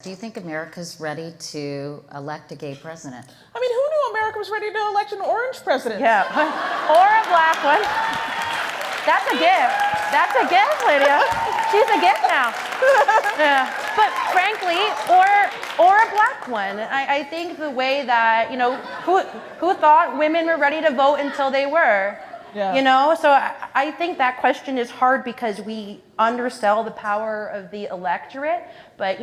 Do you think America's ready to elect a gay president? I mean, who knew America was ready to elect an orange president? Yeah, or a black one. That's a gift. That's a gift, Lydia. She's a gift now. Yeah. But frankly, or a black one. I think the way that, who thought women were ready to vote until they were? Yeah. So I think that question is hard because we undersell the power of the electorate, but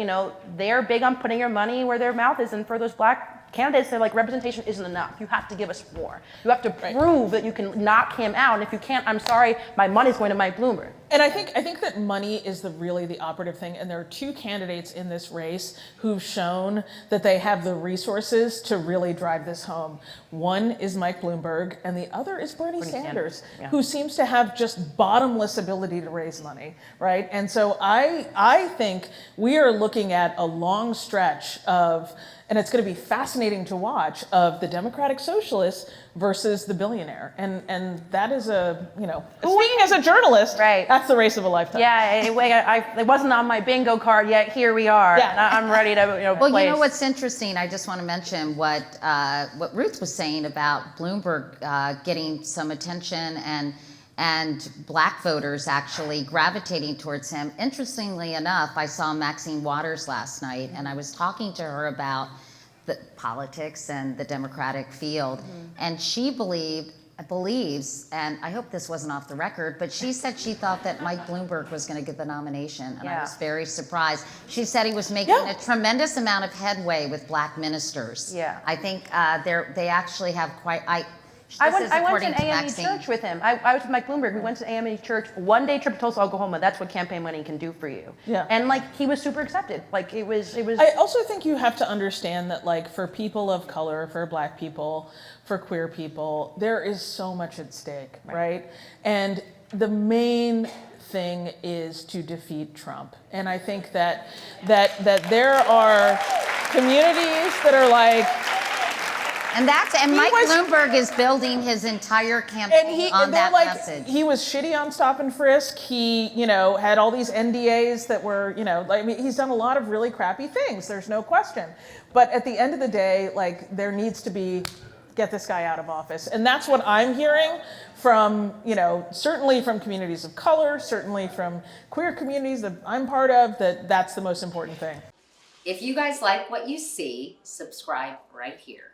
they're big on putting your money where their mouth is, and for those black candidates, they're like, representation isn't enough. You have to give us more. You have to prove that you can knock him out, and if you can't, I'm sorry, my money's going to Mike Bloomberg. And I think that money is really the operative thing, and there are two candidates in this race who've shown that they have the resources to really drive this home. One is Mike Bloomberg, and the other is Bernie Sanders, yeah. who seems to have just bottomless ability to raise money, right? And so I think we are looking at a long stretch of, and it's going to be fascinating to watch, of the Democratic Socialists versus the billionaire. And that is speaking as a journalist, right, that's the race of a lifetime. Yeah, it wasn't on my bingo card yet. Here we are. Yeah. And I'm ready to Well, place. what's interesting, I just want to mention what Ruth was saying about Bloomberg getting some attention and black voters actually gravitating towards him. Interestingly enough, I saw Maxine Waters last night, and I was talking to her about the politics and the Democratic field, and she believes, and I hope this wasn't off the record, but she said she thought that Mike Bloomberg was going to get the nomination, and I was very surprised. She said he was making a tremendous amount of headway with black ministers. Yeah. I think they actually have quite. I went to an AME church with him. I was with Mike Bloomberg. We went to AME church, one-day trip to Tulsa, Oklahoma. That's what campaign money can do for you. Yeah. And he was super accepted. It was. I also think you have to understand that for people of color, for black people, for queer people, there is so much at stake, right? And the main thing is to defeat Trump. And I think that there are communities that are and Mike Bloomberg is building his entire campaign on that message. He was shitty on stop and frisk. He, had all these NDAs that were, he's done a lot of really crappy things. There's no question. But at the end of the day, there needs to be, get this guy out of office. And that's what I'm hearing from, certainly from communities of color, certainly from queer communities that I'm part of, that's the most important thing. If you guys like what you see, subscribe right here.